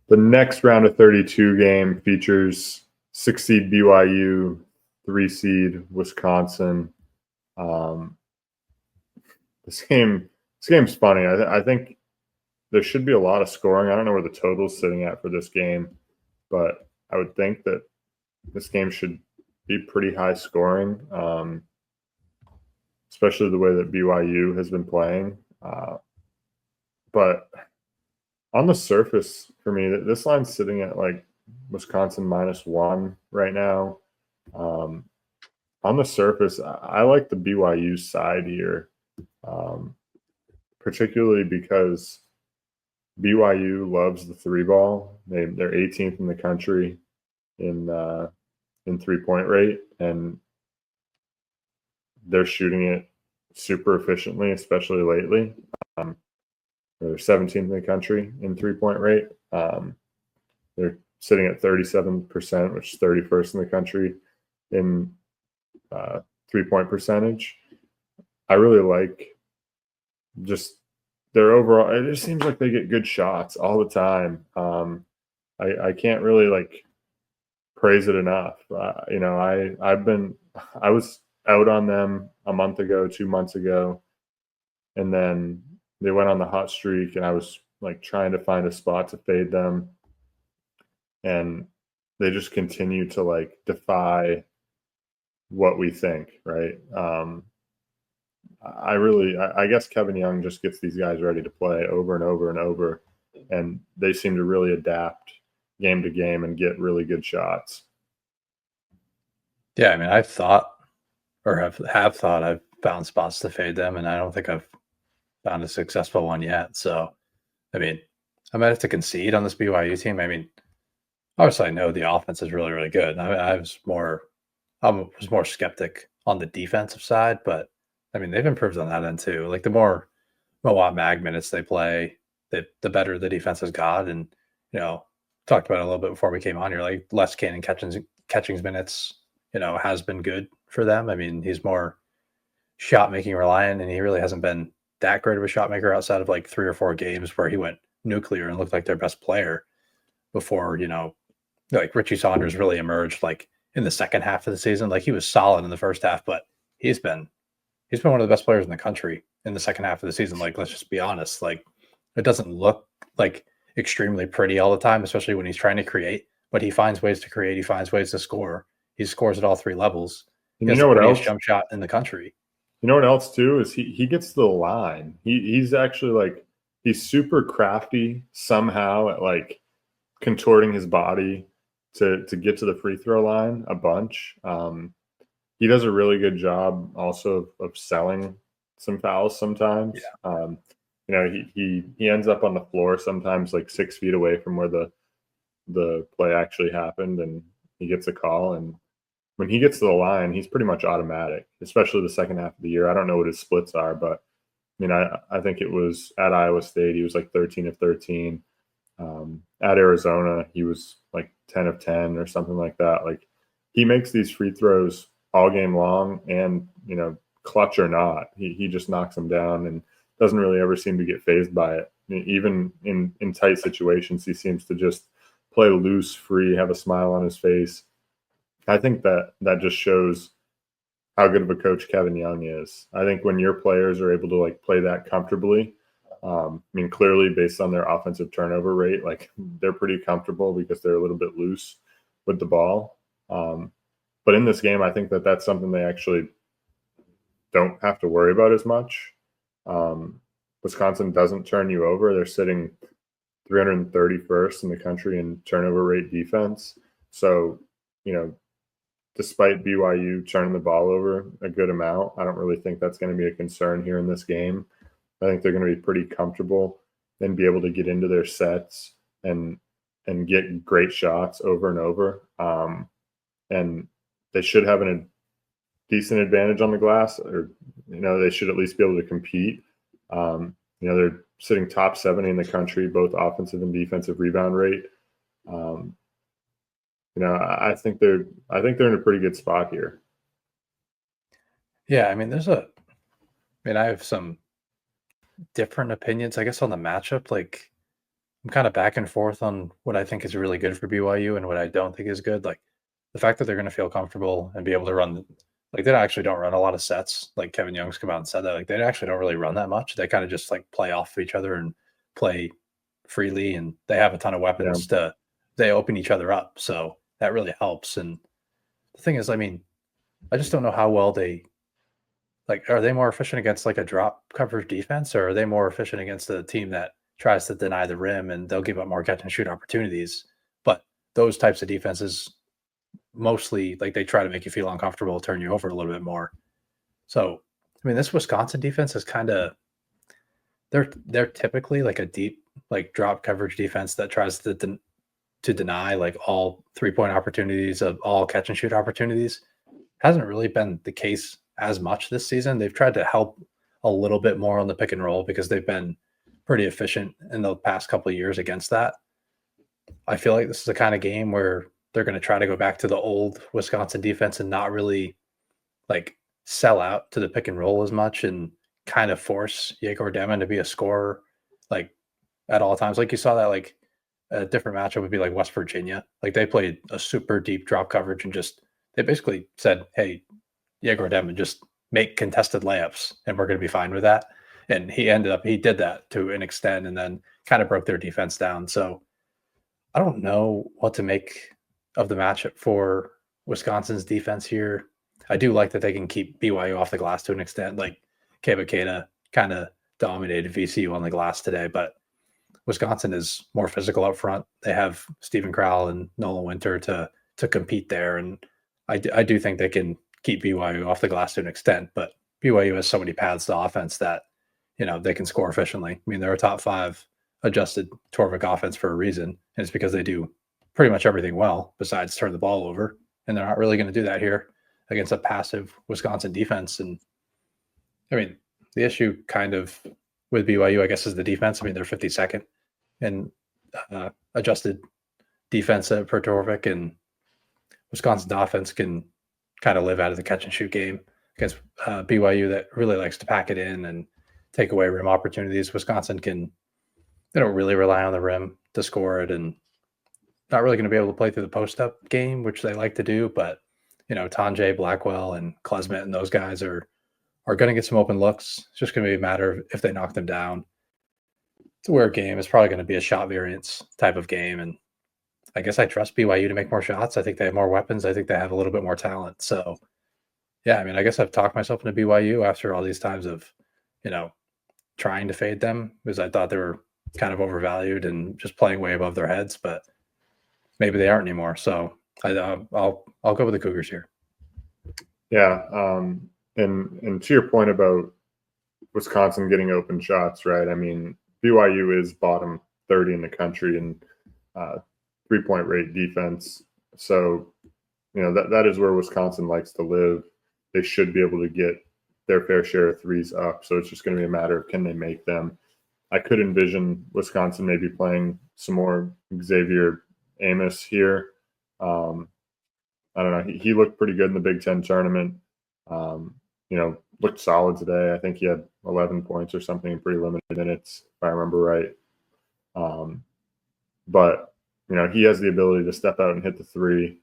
The next round of 32 game features 6 seed BYU, 3 seed Wisconsin. This game's funny. I think there should be a lot of scoring. I don't know where the total's sitting at for this game, but I would think that this game should be pretty high scoring, especially the way that BYU has been playing. But on the surface, for me, this line's sitting at like Wisconsin -1 right now. On the surface, I like the BYU side here, particularly because BYU loves the three ball. They're 18th in the country in 3-point rate, and they're shooting it super efficiently, especially lately. They're 17th in the country in 3-point rate. They're sitting at 37%, which is 31st in the country in 3-point percentage. I really like just their overall. It just seems like they get good shots all the time. I can't really like praise it enough. I was out on them a month ago, 2 months ago, and then they went on the hot streak, and I was like trying to find a spot to fade them, and they just continue to like defy what we think, right? I guess Kevin Young just gets these guys ready to play over and over and over, and they seem to really adapt game to game and get really good shots. Yeah, I mean, I've thought or have thought I've found spots to fade them, and I don't think I've found a successful one yet. So, I mean, I might have to concede on this BYU team. I mean, obviously, I know the offense is really, really good. I was more skeptic on the defensive side, but I mean, they've improved on that end too. Like the more Moab Mag minutes they play, the better the defense has got. And talked about it a little bit before we came on here. Like Les Cannon catching's minutes, has been good for them. I mean, he's more shot making reliant, and he really hasn't been that great of a shot maker outside of like 3 or 4 games where he went nuclear and looked like their best player before, like Richie Saunders really emerged like in the second half of the season. Like he was solid in the first half, but he's been one of the best players in the country in the second half of the season. Like, let's just be honest. Like, it doesn't look like extremely pretty all the time, especially when he's trying to create, but he finds ways to create. He finds ways to score. He scores at all 3 levels. And he has the prettiest jump shot in the country. You know what else too is he gets the line. He's actually like he's super crafty somehow at like contorting his body to get to the free throw line a bunch. He does a really good job also of selling some fouls sometimes. Yeah. He ends up on the floor sometimes like 6 feet away from where the play actually happened, and he gets a call. And when he gets to the line, he's pretty much automatic, especially the second half of the year. I don't know what his splits are, but I mean, I think it was at Iowa State, he was like 13 of 13. At Arizona, he was like 10 of 10 or something like that. Like he makes these free throws all game long, and clutch or not, he just knocks them down and doesn't really ever seem to get fazed by it. I mean, even in tight situations, he seems to just play loose, free, have a smile on his face. I think that just shows how good of a coach Kevin Young is. I think when your players are able to like play that comfortably, I mean, clearly based on their offensive turnover rate, like they're pretty comfortable because they're a little bit loose with the ball. But in this game, I think that's something they actually don't have to worry about as much. Wisconsin doesn't turn you over. They're sitting 331st in the country in turnover rate defense. So, despite BYU turning the ball over a good amount, I don't really think that's going to be a concern here in this game. I think they're going to be pretty comfortable and be able to get into their sets and get great shots over and over. And they should have a decent advantage on the glass, or they should at least be able to compete. They're sitting top 70 in the country, both offensive and defensive rebound rate. I think they're in a pretty good spot here. Yeah, I mean, I have some different opinions, I guess, on the matchup. Like, I'm kind of back and forth on what I think is really good for BYU and what I don't think is good. Like the fact that they're going to feel comfortable and be able to run, like they actually don't run a lot of sets. Like Kevin Young's come out and said that, like they actually don't really run that much. They kind of just like play off of each other and play freely, and they have a ton of Yeah, weapons they open each other up. So that really helps. And the thing is, I mean, I just don't know how well like, are they more efficient against like a drop coverage defense, or are they more efficient against a team that tries to deny the rim and they'll give up more catch and shoot opportunities? But those types of defenses mostly like they try to make you feel uncomfortable, turn you over a little bit more. So, I mean, this Wisconsin defense is kind of they're typically like a deep like drop coverage defense that tries to deny like all 3-point opportunities of all catch and shoot opportunities. Hasn't really been the case as much this season. They've tried to help a little bit more on the pick and roll because they've been pretty efficient in the past couple of years against that. I feel like this is the kind of game where they're going to try to go back to the old Wisconsin defense and not really like sell out to the pick and roll as much and kind of force Yegor Demon to be a scorer like at all times. Like you saw that like a different matchup would be like West Virginia. Like they played a super deep drop coverage and just they basically said, "Hey, Yegor Demon, just make contested layups, and we're going to be fine with that." And he did that to an extent, and then kind of broke their defense down. So I don't know what to make of the matchup for Wisconsin's defense here. I do like that they can keep BYU off the glass to an extent. Like Keba Keita kind of dominated VCU on the glass today, but Wisconsin is more physical up front. They have Stephen Crowell and Nolan Winter to compete there, and I do think they can keep BYU off the glass to an extent. But BYU has so many paths to offense that they can score efficiently. I mean, they're a top 5 adjusted Torvik offense for a reason, and it's because they do pretty much everything well besides turn the ball over, and they're not really going to do that here against a passive Wisconsin defense. And I mean, the issue kind of with BYU, I guess, is the defense. I mean, they're 52nd in adjusted defense per Torvik, and Wisconsin's offense can kind of live out of the catch and shoot game against BYU that really likes to pack it in and take away rim opportunities. Wisconsin they don't really rely on the rim to score it, and not really going to be able to play through the post up game, which they like to do. But Tanjay, Blackwell, and Klesmet and those guys are going to get some open looks. It's just going to be a matter of if they knock them down. It's a weird game. It's probably going to be a shot variance type of game, and I guess I trust BYU to make more shots. I think they have more weapons. I think they have a little bit more talent. So, yeah, I mean, I guess I've talked myself into BYU after all these times of, trying to fade them because I thought they were kind of overvalued and just playing way above their heads, but maybe they aren't anymore. So I'll go with the Cougars here. Yeah, and to your point about Wisconsin getting open shots, right? I mean, BYU is bottom 30 in the country in 3-point rate defense. So, that is where Wisconsin likes to live. They should be able to get their fair share of threes up. So it's just going to be a matter of can they make them. I could envision Wisconsin maybe playing some more Xavier Amos here. I don't know. He looked pretty good in the Big Ten tournament. Looked solid today. I think he had 11 points or something in pretty limited minutes, if I remember right. But he has the ability to step out and hit the three.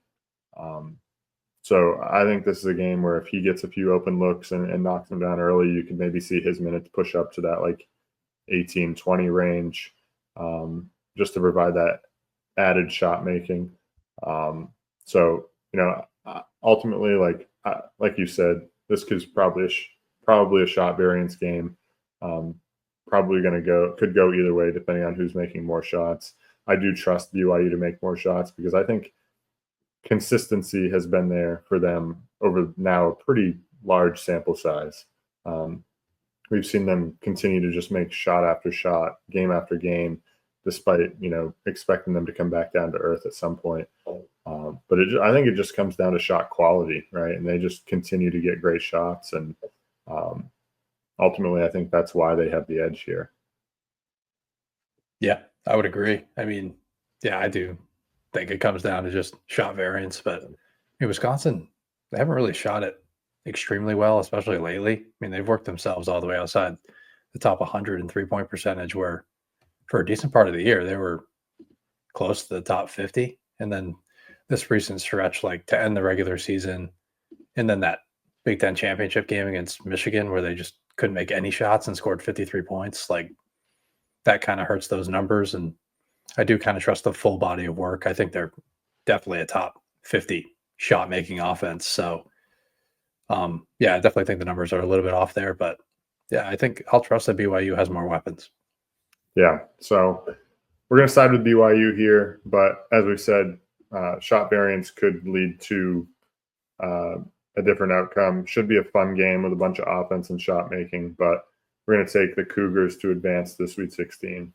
So I think this is a game where if he gets a few open looks and knocks them down early, you can maybe see his minutes push up to that like 18, 20 range, just to provide that added shot making. So, ultimately, like you said, this is probably a shot variance game. Probably could go either way depending on who's making more shots. I do trust BYU to make more shots because I think consistency has been there for them over now a pretty large sample size. We've seen them continue to just make shot after shot, game after game, despite expecting them to come back down to earth at some point. But I think it just comes down to shot quality, right? And they just continue to get great shots, and ultimately, I think that's why they have the edge here. Yeah, I would agree. I mean, yeah, I do think it comes down to just shot variance. But Wisconsin, they haven't really shot it extremely well, especially lately. I mean, they've worked themselves all the way outside the top 100 in 3-point percentage, where for a decent part of the year, they were close to the top 50. And then this recent stretch, like to end the regular season, and then that Big Ten championship game against Michigan where they just couldn't make any shots and scored 53 points, like that kind of hurts those numbers. And I do kind of trust the full body of work. I think they're definitely a top 50 shot making offense. So, yeah, I definitely think the numbers are a little bit off there, but yeah, I think I'll trust that BYU has more weapons. Yeah. So we're going to side with BYU here, but as we said, shot variance could lead to a different outcome. Should be a fun game with a bunch of offense and shot making, but we're going to take the Cougars to advance to the Sweet 16.